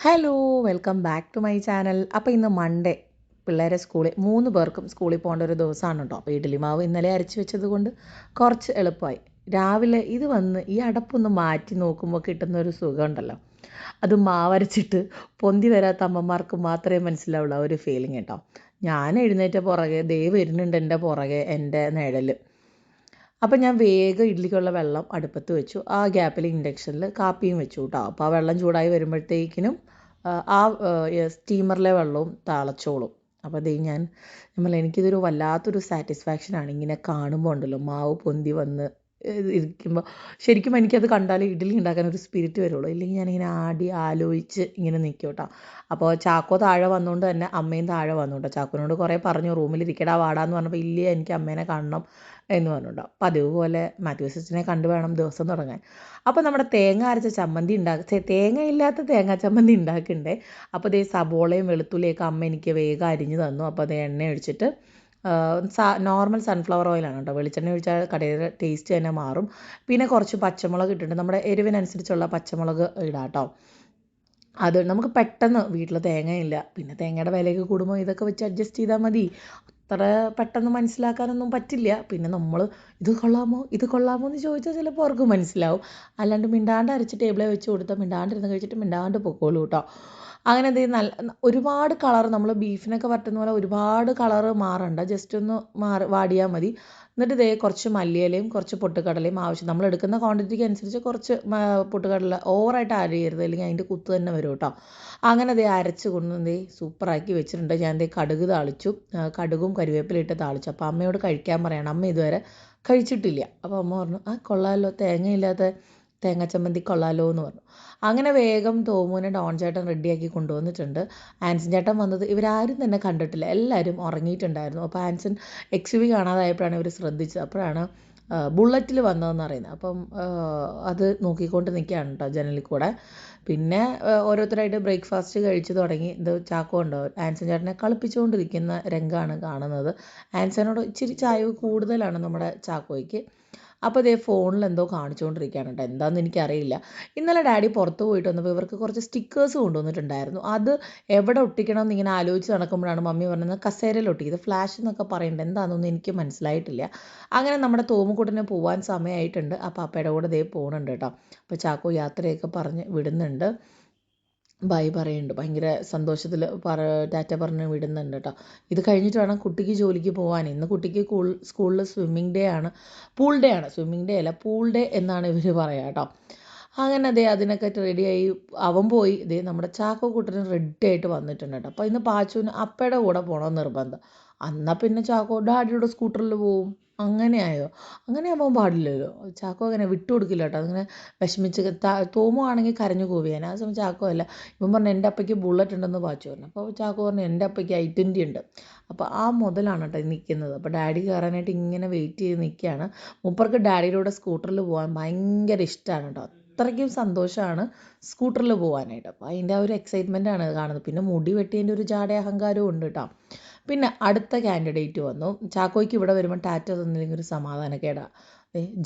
Hello welcome back to my channel. അപ്പോൾ ഇന്ന് Monday പിള്ളേരെ സ്കൂളിൽ 3 പേർക്കും സ്കൂളിൽ പോകേണ്ട ഒരു ദിവസമാണ് കേട്ടോ. അപ്പോൾ ഇഡ്ഡലി മാവ് ഇന്നലെ അരച്ച് വെച്ചത് കൊണ്ട് കുറച്ച് എളുപ്പമായി. രാവിലെ ഇത് വന്ന് ഈ അടപ്പൊന്ന് മാറ്റി നോക്കുമ്പോൾ കിട്ടുന്നൊരു സുഖമുണ്ടല്ലോ, അത് മാവരച്ചിട്ട് പൊന്തി വരാത്ത അമ്മമാർക്ക് മാത്രമേ മനസ്സിലാവുള്ളൂ ആ ഒരു ഫീലിംഗ് കേട്ടോ. ഞാൻ എഴുന്നേറ്റ പുറകെ ദേ വരുന്നുണ്ട് എൻ്റെ പുറകെ എൻ്റെ നിഴൽ. അപ്പം ഞാൻ വേഗം ഇഡ്ഡലിക്കുള്ള വെള്ളം അടുപ്പത്ത് വെച്ചു. ആ ഗ്യാപ്പിൽ ഇൻഡക്ഷനിൽ കാപ്പിയും വെച്ചു കേട്ടോ. അപ്പോൾ ആ വെള്ളം ചൂടായി വരുമ്പോഴത്തേക്കിനും ആ സ്റ്റീമറിലെ വെള്ളവും തിളച്ചോളും. അപ്പോൾ അതേ നമ്മൾ എനിക്കിതൊരു വല്ലാത്തൊരു സാറ്റിസ്ഫാക്ഷനാണ് ഇങ്ങനെ കാണുമ്പോൾ ഉണ്ടല്ലോ, മാവ് പൊന്തി വന്ന് ഇരിക്കുമ്പോൾ. ശരിക്കും എനിക്കത് കണ്ടാൽ ഇഡ്ഡലി ഉണ്ടാക്കാൻ ഒരു സ്പിരിറ്റ് വരുള്ളൂ, ഇല്ലെങ്കിൽ ഞാനിങ്ങനെ ആടി ആലോചിച്ച് ഇങ്ങനെ നിൽക്കും കേട്ടോ. അപ്പോൾ ചാക്കോ താഴെ വന്നുകൊണ്ട് തന്നെ അമ്മയും താഴെ വന്നു കേട്ടോ. ചാക്കോനോട് കുറേ പറഞ്ഞു റൂമിലിരിക്കടാ വാടാന്ന് പറഞ്ഞപ്പോൾ ഇല്ല എനിക്ക് അമ്മേനെ കാണണം എന്ന് പറഞ്ഞിട്ടുണ്ടോ. അപ്പോൾ അതേപോലെ മാത്യു സിസ്റ്ററിനെ കണ്ടു വേണം ദിവസം തുടങ്ങാൻ. അപ്പോൾ നമ്മുടെ തേങ്ങ അരച്ച ചമ്മന്തി തേങ്ങ ഇല്ലാത്ത തേങ്ങാ ചമ്മന്തി ഉണ്ടാക്കണ്ടേ. അപ്പോൾ അതേ സബോളയും വെളുത്തുള്ളിയൊക്കെ അമ്മ എനിക്ക് വേഗം അരിഞ്ഞു തന്നു. അപ്പോൾ അത് എണ്ണ ഒഴിച്ചിട്ട് നോർമൽ സൺഫ്ലവർ ഓയിലാണ് കേട്ടോ. വെളിച്ചെണ്ണ ഒഴിച്ചാൽ കടയുടെ ടേസ്റ്റ് തന്നെ മാറും. പിന്നെ കുറച്ച് പച്ചമുളക് ഇട്ടിട്ടുണ്ട്, നമ്മുടെ എരിവിനനുസരിച്ചുള്ള പച്ചമുളക് ഇടാം കേട്ടോ. അത് നമുക്ക് പെട്ടെന്ന് വീട്ടിൽ തേങ്ങയില്ല, പിന്നെ തേങ്ങയുടെ വിലയൊക്കെ കൂടുമ്പോൾ ഇതൊക്കെ വെച്ച് അഡ്ജസ്റ്റ് ചെയ്താൽ മതി. അത്ര പെട്ടെന്ന് മനസ്സിലാക്കാനൊന്നും പറ്റില്ല. പിന്നെ നമ്മൾ ഇത് കൊള്ളാമോ എന്ന് ചോദിച്ചാൽ ചിലപ്പോൾ അവർക്ക് മനസ്സിലാവും. അല്ലാണ്ട് മിണ്ടാണ്ട് അരച്ച് ടേബിളിൽ വെച്ച് കൊടുത്താൽ മിണ്ടാണ്ടിരുന്ന് കഴിച്ചിട്ട് മിണ്ടാണ്ട് പൊക്കോളൂ കേട്ടോ. അങ്ങനെ ഒരുപാട് കളർ, നമ്മൾ ബീഫിനൊക്കെ വറ്റുന്ന പോലെ ഒരുപാട് കളറ് മാറണ്ട, ജസ്റ്റ് ഒന്ന് വാടിയാൽ മതി. എന്നിട്ട് കുറച്ച് മല്ലിയിലയും കുറച്ച് പൊട്ടുകടലയും ആവശ്യം നമ്മൾ എടുക്കുന്ന ക്വാണ്ടിറ്റിക്ക് അനുസരിച്ച് കുറച്ച് പൊട്ടുകടല ഓവറായിട്ട് ആഡ് ചെയ്യരുത്, അല്ലെങ്കിൽ അതിൻ്റെ കുത്ത് തന്നെ വരും കേട്ടോ. അങ്ങനെ അരച്ച് കൊണ്ട് സൂപ്പറാക്കി വെച്ചിട്ടുണ്ട്. ഞാൻ കടുക് താളിച്ചു, കടുകും കരിവേപ്പിലിട്ട് താളിച്ചു. അപ്പോൾ അമ്മയോട് കഴിക്കാൻ പറയണം, അമ്മ ഇതുവരെ കഴിച്ചിട്ടില്ല. അപ്പോൾ അമ്മ പറഞ്ഞു കൊള്ളാമല്ലോ, തേങ്ങയില്ലാത്ത തേങ്ങാ ചമ്മന്തി കൊള്ളാമല്ലോ എന്ന് പറഞ്ഞു. അങ്ങനെ വേഗം തോമുവിനെ ഡോൺ ചേട്ടൻ റെഡിയാക്കി കൊണ്ടുവന്നിട്ടുണ്ട്. ആൻസൺ ചേട്ടൻ വന്നത് ഇവരാരും തന്നെ കണ്ടിട്ടില്ല, എല്ലാവരും ഉറങ്ങിയിട്ടുണ്ടായിരുന്നു. അപ്പോൾ ആൻസൺ XUV കാണാതായപ്പോഴാണ് ഇവർ ശ്രദ്ധിച്ചത്. അപ്പോഴാണ് ബുള്ളറ്റിൽ വന്നതെന്ന് അറിയുന്നത്. അപ്പം അത് നോക്കിക്കൊണ്ട് നിൽക്കുകയാണ് കേട്ടോ ജനലിൽ കൂടെ. പിന്നെ ഓരോരുത്തരായിട്ട് ബ്രേക്ക്ഫാസ്റ്റ് കഴിച്ച് തുടങ്ങി. ഇത് ചാക്കോ ഉണ്ടോ ആൻസൺ ചേട്ടനെ കളിപ്പിച്ചുകൊണ്ടിരിക്കുന്ന രംഗമാണ് കാണുന്നത്. ആൻസനോട് ഇച്ചിരി ചായവ് കൂടുതലാണ് നമ്മുടെ ചാക്കോയ്ക്ക്. അപ്പോൾ ഫോണിൽ എന്തോ കാണിച്ചുകൊണ്ടിരിക്കുകയാണ് കേട്ടോ, എന്താണെന്ന് എനിക്കറിയില്ല. ഇന്നലെ ഡാഡി പുറത്ത് പോയിട്ട് വന്നപ്പോൾ ഇവർക്ക് കുറച്ച് സ്റ്റിക്കേഴ്സ് കൊണ്ടുവന്നിട്ടുണ്ടായിരുന്നു. അത് എവിടെ ഒട്ടിക്കണം എന്ന് ഇങ്ങനെ ആലോചിച്ച് നടക്കുമ്പോഴാണ് മമ്മി പറഞ്ഞത് കസേരയിൽ ഒട്ടിക്കുക, ഇത് ഫ്ലാഷ് എന്നൊക്കെ പറയുന്നുണ്ട്, എന്താണെന്നൊന്നും എനിക്ക് മനസ്സിലായിട്ടില്ല. അങ്ങനെ നമ്മുടെ തോമുകുട്ടന് പോകാൻ സമയമായിട്ടുണ്ട്. അപ്പോൾ അപ്പയുടെ കൂടെ പോകുന്നുണ്ട് കേട്ടോ. അപ്പോൾ ചാക്കോ യാത്രയൊക്കെ പറഞ്ഞ് വിടുന്നുണ്ട്, ബൈ പറയുന്നുണ്ട്, ഭയങ്കര സന്തോഷത്തിൽ ടാറ്റ പറഞ്ഞ് വിടുന്നുണ്ട് കേട്ടോ. ഇത് കഴിഞ്ഞിട്ട് വേണം കുട്ടിക്ക് ജോലിക്ക് പോകാൻ. ഇന്ന് കുട്ടിക്ക് സ്കൂളിൽ സ്വിമ്മിങ് ഡേ ആണ്, പൂൾ ഡേ ആണ്, സ്വിമ്മിങ് ഡേ അല്ല പൂൾ ഡേ എന്നാണ് ഇവർ പറയുക കേട്ടോ. അങ്ങനെ അതിനൊക്കെ റെഡിയായി അവൻ പോയി. നമ്മുടെ ചാക്കോ കൂട്ടന് റെഡി ആയിട്ട് വന്നിട്ടുണ്ട് കേട്ടോ. അപ്പോൾ ഇന്ന് പാച്ചുവിന് അപ്പയുടെ കൂടെ പോകണമെന്ന് നിർബന്ധം. എന്നാൽ പിന്നെ ചാക്കോ ഡാഡിയുടെ സ്കൂട്ടറിൽ പോവും. അങ്ങനെയായോ? അങ്ങനെ ആവാൻ പാടില്ലല്ലോ. ചാക്കോ അങ്ങനെ വിട്ടുകൊടുക്കില്ല കേട്ടോ. അങ്ങനെ വിഷമിച്ച് തോമുവാണെങ്കിൽ കരഞ്ഞു കൂവിയാൻ. ആ സമയം ചാക്കോ അല്ല, ഇവൻ പറഞ്ഞു എൻ്റെ അപ്പയ്ക്ക് ബുള്ളറ്റ് ഉണ്ടെന്ന് പാച്ചു പറഞ്ഞു. അപ്പോൾ ചാക്കോ പറഞ്ഞു എൻ്റെ അപ്പയ്ക്ക് I-20 ഉണ്ട്. അപ്പോൾ ആ മുതലാണ് കേട്ടോ നിൽക്കുന്നത്. അപ്പോൾ ഡാഡി കയറാനായിട്ട് ഇങ്ങനെ വെയിറ്റ് ചെയ്ത് നിൽക്കുകയാണ്. മൂപ്പർക്ക് ഡാഡിയുടെ കൂടെ സ്കൂട്ടറിൽ പോകാൻ ഭയങ്കര ഇഷ്ടമാണ് കേട്ടോ. അത്രയ്ക്കും സന്തോഷമാണ് സ്കൂട്ടറിൽ പോകാനായിട്ട്. അപ്പോൾ അതിൻ്റെ ആ ഒരു എക്സൈറ്റ്മെൻറ്റാണ് കാണുന്നത്. പിന്നെ മുടി വെട്ടിയതിൻ്റെ ഒരു ജാട അഹങ്കാരവും ഉണ്ട് കേട്ടോ. പിന്നെ അടുത്ത കാൻഡിഡേറ്റ് വന്നു. ചാക്കോയ്ക്ക് ഇവിടെ വരുമ്പോൾ ടാറ്റ തന്നില്ലെങ്കിൽ ഒരു സമാധാനക്കേടാ.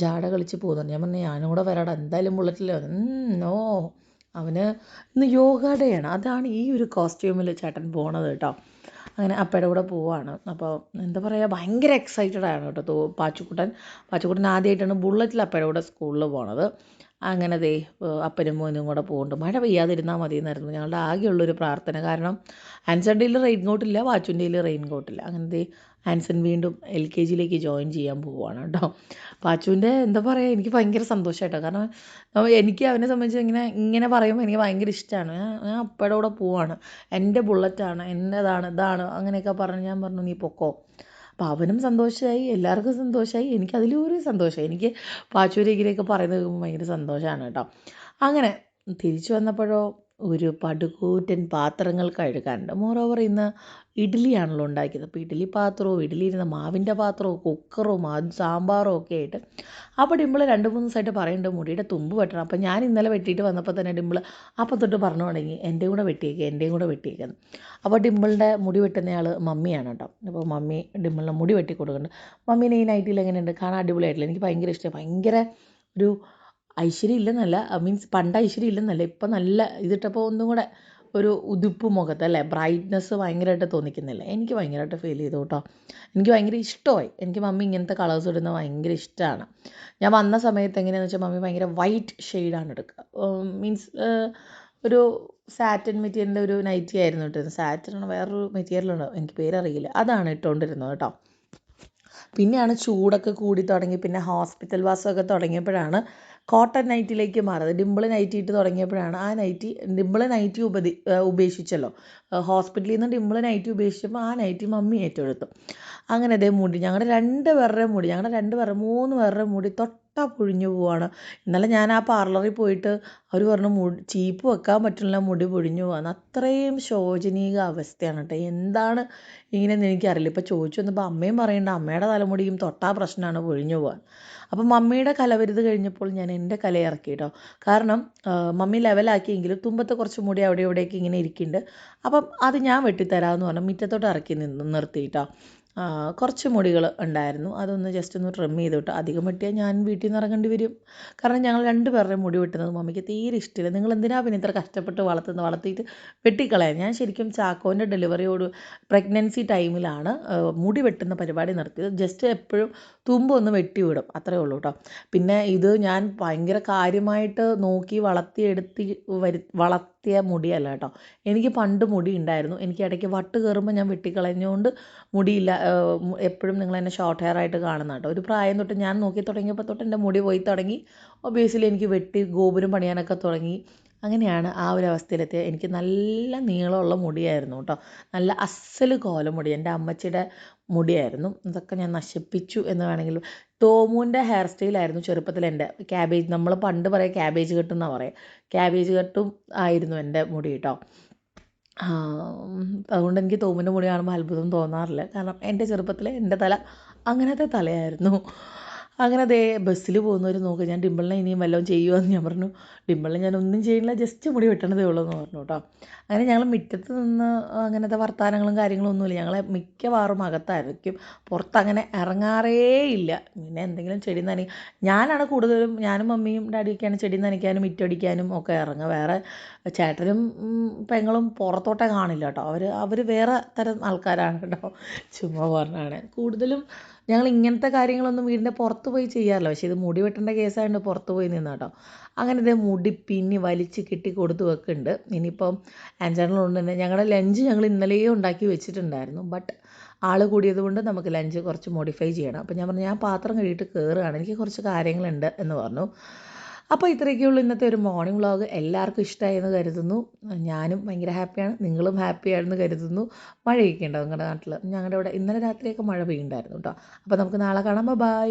ജാട കളിച്ച് പോകുന്നുണ്ട്. ഞാൻ പറഞ്ഞു ഞാനും കൂടെ വരാടാ, എന്തായാലും ബുള്ളറ്റിൽ വന്നു. നോ, അവന് ഇന്ന് യോഗ ഡേ ആണ്, അതാണ് ഈ ഒരു കോസ്റ്റ്യൂമിൽ ചേട്ടൻ പോണത് കേട്ടോ. അങ്ങനെ അപ്പയുടെ കൂടെ പോവാണ്. അപ്പോൾ എന്താ പറയുക, ഭയങ്കര എക്സൈറ്റഡ് ആണ് കേട്ടോ പാച്ചുക്കുട്ടൻ ആദ്യമായിട്ടാണ് ബുള്ളറ്റിൽ അപ്പയുടെ കൂടെ സ്കൂളിൽ പോണത്. അങ്ങനെ അപ്പനും മോനും കൂടെ പോകുന്നുണ്ട്. മഴ പെയ്യാതിരുന്നാൽ മതി എന്നായിരുന്നു ഞങ്ങളുടെ ആകെയുള്ളൊരു പ്രാർത്ഥന. കാരണം ആൻസൻ്റെ കയ്യിൽ റെയിൻ കോട്ടില്ല, പാച്ചുവിൻ്റെ കയ്യിൽ റെയിൻ കോട്ടില്ല. അങ്ങനെ ആൻസൺ വീണ്ടും LKGയിലേക്ക് ജോയിൻ ചെയ്യാൻ പോവുകയാണ് കേട്ടോ. പാച്ചുവിൻ്റെ എന്താ പറയുക, എനിക്ക് ഭയങ്കര സന്തോഷമായിട്ടോ. കാരണം എനിക്ക് അവനെ സംബന്ധിച്ച് ഇങ്ങനെ പറയുമ്പോൾ എനിക്ക് ഭയങ്കര ഇഷ്ടമാണ്. ഞാൻ അപ്പയുടെ കൂടെ പോവാണ്, എൻ്റെ ബുള്ളറ്റാണ്, എൻ്റെതാണ് ഇതാണ് അങ്ങനെയൊക്കെ പറഞ്ഞ് ഞാൻ പറഞ്ഞു നീ പൊക്കോ. അപ്പോൾ അവനും സന്തോഷമായി, എല്ലാവർക്കും സന്തോഷമായി, എനിക്കതിലൊരു സന്തോഷം. എനിക്ക് പാച്ചൂരേക്കിലേക്ക് പറയുന്നത് കേൾക്കുമ്പോൾ ഭയങ്കര സന്തോഷമാണ് കേട്ടോ. അങ്ങനെ തിരിച്ചു വന്നപ്പോഴോ ഒരു പടുകൂറ്റൻ പാത്രങ്ങൾ കഴുകാനുണ്ട്. മോറോവർ ഇന്ന് ഇഡ്ഡലിയാണല്ലോ ഉണ്ടാക്കിയത്. അപ്പോൾ ഇഡ്ഡലി പാത്രവും ഇഡ്ഡലി ഇരുന്ന മാവിൻ്റെ പാത്രവും കുക്കറും സാമ്പാറും ഒക്കെ ആയിട്ട്. അപ്പോൾ ഡിമ്പിൾ 2-3 ദിവസമായിട്ട് പറയുന്നുണ്ട് മുടിയുടെ തുമ്പ് വെട്ടണം. അപ്പോൾ ഞാൻ ഇന്നലെ വെട്ടിയിട്ട് വന്നപ്പോൾ തന്നെ ഡിമ്പിൾ അപ്പം തൊട്ട് പറഞ്ഞു തുടങ്ങി എൻ്റെയും കൂടെ വെട്ടിയേക്കുന്നു. അപ്പോൾ ഡിമ്പിളിൻ്റെ മുടി വെട്ടുന്നയാൾ മമ്മിയാണ് കേട്ടോ. അപ്പോൾ മമ്മി ഡിമ്പിളിൻ്റെ മുടി വെട്ടി കൊടുക്കുന്നുണ്ട്. മമ്മീനെ ഈ നൈറ്റിൽ എങ്ങനെയുണ്ട്, കാണാൻ അടിപൊളിയായിട്ടില്ല, എനിക്ക് ഭയങ്കര ഇഷ്ടമായി. ഭയങ്കര ഒരു ഐശ്വര്യം ഇല്ലെന്നല്ല, മീൻസ് പണ്ട് ഐശ്വര്യം ഇല്ലെന്നല്ല, ഇപ്പം നല്ല ഇതിട്ടപ്പോൾ ഒന്നും കൂടെ ഒരു ഉതുപ്പ് മുഖത്ത് അല്ലേ, ബ്രൈറ്റ്നെസ് ഭയങ്കരമായിട്ട് തോന്നിക്കുന്നില്ല. എനിക്ക് ഭയങ്കരമായിട്ട് ഫീൽ ചെയ്തു കേട്ടോ. എനിക്ക് ഭയങ്കര ഇഷ്ടമായി. എനിക്ക് മമ്മി ഇങ്ങനത്തെ കളേഴ്സ് ഇടുന്നത് ഭയങ്കര ഇഷ്ടമാണ്. ഞാൻ വന്ന സമയത്ത് എങ്ങനെയാണെന്ന് വെച്ചാൽ മമ്മി ഭയങ്കര വൈറ്റ് ഷെയ്ഡാണ് എടുക്കുക. മീൻസ് ഒരു സാറ്റിൻ മെറ്റീരിയലിൻ്റെ ഒരു നൈറ്റി ആയിരുന്നു ഇട്ടിരുന്നത്. സാറ്റിനാണ്, വേറൊരു മെറ്റീരിയലുണ്ടോ എനിക്ക് പേരറിയില്ല, അതാണ് ഇട്ടുകൊണ്ടിരുന്നത് കേട്ടോ. പിന്നെയാണ് ചൂടൊക്കെ കൂടി തുടങ്ങി, പിന്നെ ഹോസ്പിറ്റൽ വാസമൊക്കെ തുടങ്ങിയപ്പോഴാണ് കോട്ടൺ നൈറ്റിലേക്ക് മാറിയത്. ഡിമ്പിൾ നൈറ്റി ഇട്ട് തുടങ്ങിയപ്പോഴാണ് ആ നൈറ്റി, ഡിമ്പിൾ നൈറ്റി ഉപേക്ഷിച്ചല്ലോ. ഹോസ്പിറ്റലിൽ നിന്ന് ഡിമ്പിൾ നൈറ്റി ഉപേക്ഷിച്ചപ്പോൾ ആ നൈറ്റി മമ്മി ഏറ്റെടുത്തു. അങ്ങനെ അതേ മുടി, ഞങ്ങളുടെ 2 പേരുടെ മുടി, ഞങ്ങളുടെ 2 പേരുടെ 3 പേരുടെ മുടി തൊട്ടാ പൊഴിഞ്ഞു പോവാണ്. ഇന്നലെ ഞാൻ ആ പാർലറിൽ പോയിട്ട് അവർ പറഞ്ഞു ചീപ്പ് വെക്കാൻ പറ്റില്ല, മുടി പൊഴിഞ്ഞു പോകാമെന്ന്. അത്രയും ശോചനീയ അവസ്ഥയാണ് കേട്ടോ. എന്താണ് ഇങ്ങനെയെന്ന് എനിക്കറിയില്ല. ഇപ്പോൾ ചോദിച്ചു വന്നപ്പോൾ അമ്മയും പറയേണ്ട, അമ്മയുടെ തലമുടിയും തൊട്ടാ പ്രശ്നമാണ്, പൊഴിഞ്ഞു പോകാൻ. അപ്പം മമ്മിയുടെ കലവരുത് കഴിഞ്ഞപ്പോൾ ഞാൻ എൻ്റെ കല ഇറക്കി കേട്ടോ. കാരണം മമ്മി ലെവലാക്കിയെങ്കിലും തുമ്പത്ത് കുറച്ച് മുടി അവിടെ ഇവിടെയൊക്കെ ഇങ്ങനെ ഇരിക്കുന്നുണ്ട്. അപ്പം അത് ഞാൻ വെട്ടിത്തരാമെന്ന് പറഞ്ഞു മുറ്റത്തോട്ട് ഇറക്കി നിർത്തി കേട്ടോ. കുറച്ച് മുടികൾ ഉണ്ടായിരുന്നു, അതൊന്ന് ജസ്റ്റ് ഒന്ന് ട്രിം ചെയ്ത് വിട്ടു. അധികം വെട്ടിയാൽ ഞാൻ വീട്ടിൽ നിന്ന് ഇറങ്ങേണ്ടി വരും. കാരണം ഞങ്ങൾ 2 പേരുടെ മുടി വെട്ടുന്നത് മമ്മിക്ക് തീരെ ഇഷ്ടമില്ല. നിങ്ങൾ എന്തിനാ പിന്നെ ഇത്ര കഷ്ടപ്പെട്ട് വളർത്തിയിട്ട് വെട്ടിക്കളയാൻ. ഞാൻ ശരിക്കും ചാക്കോൻ്റെ ഡെലിവറിയോട് പ്രഗ്നൻസി ടൈമിലാണ് മുടി വെട്ടുന്ന പരിപാടി നിർത്തിയത്. ജസ്റ്റ് എപ്പോഴും തുമ്പൊന്ന് വെട്ടി വിടും, അത്രയേ ഉള്ളൂ കേട്ടോ. പിന്നെ ഇത് ഞാൻ ഭയങ്കര കാര്യമായിട്ട് നോക്കി വളർത്തിയ മുടിയല്ല കേട്ടോ. എനിക്ക് പണ്ട് മുടി ഉണ്ടായിരുന്നു. എനിക്ക് ഇടയ്ക്ക് വട്ട് കയറുമ്പോൾ ഞാൻ വെട്ടിക്കളഞ്ഞുകൊണ്ട് മുടിയില്ല. എപ്പോഴും നിങ്ങൾ എന്നെ ഷോർട്ട് ഹെയർ ആയിട്ട് കാണുന്ന കേട്ടോ. ഒരു പ്രായം തൊട്ട് ഞാൻ നോക്കി തുടങ്ങിയപ്പോൾ തൊട്ട് എൻ്റെ മുടി പോയി തുടങ്ങി. ഒബിയസ്ലി എനിക്ക് വെട്ടി ഗോപുരം പണിയാനൊക്കെ തുടങ്ങി. അങ്ങനെയാണ് ആ ഒരു അവസ്ഥയിലെത്തിയത്. എനിക്ക് നല്ല നീളമുള്ള മുടിയായിരുന്നു കേട്ടോ. നല്ല അസ്സൽ കോലമുടി, എൻ്റെ അമ്മച്ചിയുടെ മുടിയായിരുന്നു. ഇതൊക്കെ ഞാൻ നശിപ്പിച്ചു എന്ന് വേണമെങ്കിൽ. ടോമുവിൻ്റെ ഹെയർ സ്റ്റൈലായിരുന്നു ചെറുപ്പത്തിൽ എൻ്റെ. ക്യാബേജ്, നമ്മൾ പണ്ട് പറയാം ക്യാബേജ് കെട്ടും എന്നാണ് പറയുക. ക്യാബേജ് കെട്ടും ആയിരുന്നു എൻ്റെ മുടി കേട്ടോ. അതുകൊണ്ട് എനിക്ക് ടോമിൻ്റെ മുടി കാണുമ്പോൾ അത്ഭുതം തോന്നാറില്ല. കാരണം എൻ്റെ ചെറുപ്പത്തിൽ എൻ്റെ തല അങ്ങനത്തെ തലയായിരുന്നു. അങ്ങനെ അതേ ബസ്സിൽ പോകുന്നവർ നോക്കുക, ഞാൻ ഡിമ്പിളിനെ ഇനിയും വല്ലതും ചെയ്യുമെന്ന്. ഞാൻ പറഞ്ഞു, ഡിമ്പിളിനെ ഞാൻ ഒന്നും ചെയ്യില്ല, ജസ്റ്റ് മുടി വെട്ടണതേ ഉള്ളൂ എന്ന് പറഞ്ഞു കേട്ടോ. അങ്ങനെ ഞങ്ങൾ മുറ്റത്ത് നിന്ന് അങ്ങനത്തെ വർത്തമാനങ്ങളും കാര്യങ്ങളും ഒന്നുമില്ല. ഞങ്ങളെ മിക്കവാറും അകത്തായിരിക്കും, പുറത്തങ്ങനെ ഇറങ്ങാറേ ഇല്ല. പിന്നെ എന്തെങ്കിലും ചെടി ഞാനാണ് കൂടുതലും, ഞാനും മമ്മിയും ഡാഡിയൊക്കെയാണ് ചെടി നനയ്ക്കാനും മിറ്റടിക്കാനും ഒക്കെ ഇറങ്ങുക. വേറെ ചേട്ടനും പെങ്ങളും പുറത്തോട്ടേ കാണില്ല കേട്ടോ. അവർ വേറെ തരം ആൾക്കാരാണ് കേട്ടോ. ചുമ്മാ പറഞ്ഞാണ്. കൂടുതലും ഞങ്ങൾ ഇങ്ങനത്തെ കാര്യങ്ങളൊന്നും വീടിൻ്റെ പുറത്ത് പോയി ചെയ്യാറില്ല. പക്ഷേ ഇത് മുടി വെട്ടേണ്ട കേസായതുകൊണ്ട് പുറത്ത് പോയി നിന്നാ കേട്ടോ. അങ്ങനെ ഇതേ മുടി പിന്നി വലിച്ച് കെട്ടി കൊടുത്ത് വെക്കുന്നുണ്ട്. ഇനിയിപ്പം അഞ്ചെണ്ണമുണ്ട് തന്നെ. ഞങ്ങളുടെ ലഞ്ച് ഞങ്ങൾ ഇന്നലെയും ഉണ്ടാക്കി വെച്ചിട്ടുണ്ടായിരുന്നു. ബട്ട് ആൾ കൂടിയത് കൊണ്ട് നമുക്ക് ലഞ്ച് കുറച്ച് മോഡിഫൈ ചെയ്യണം. അപ്പോൾ ഞാൻ പറഞ്ഞു, ഞാൻ പാത്രം കഴുകിയിട്ട് കയറുകയാണ്, എനിക്ക് കുറച്ച് കാര്യങ്ങളുണ്ട് എന്ന് പറഞ്ഞു. അപ്പോൾ ഇത്രയൊക്കെയുള്ളൂ ഇന്നത്തെ ഒരു മോർണിംഗ് വ്ളോഗ്. എല്ലാവർക്കും ഇഷ്ടമായി എന്ന് കരുതുന്നു. ഞാനും ഭയങ്കര ഹാപ്പിയാണ്, നിങ്ങളും ഹാപ്പിയാണെന്ന് കരുതുന്നു. മഴയൊക്കെ ഉണ്ടോ നിങ്ങളുടെ നാട്ടിൽ? ഞങ്ങളുടെ ഇവിടെ ഇന്നലെ രാത്രിയൊക്കെ മഴ പെയ്യുന്നുണ്ടായിരുന്നു കേട്ടോ. അപ്പോൾ നമുക്ക് നാളെ കാണാം. ബൈ.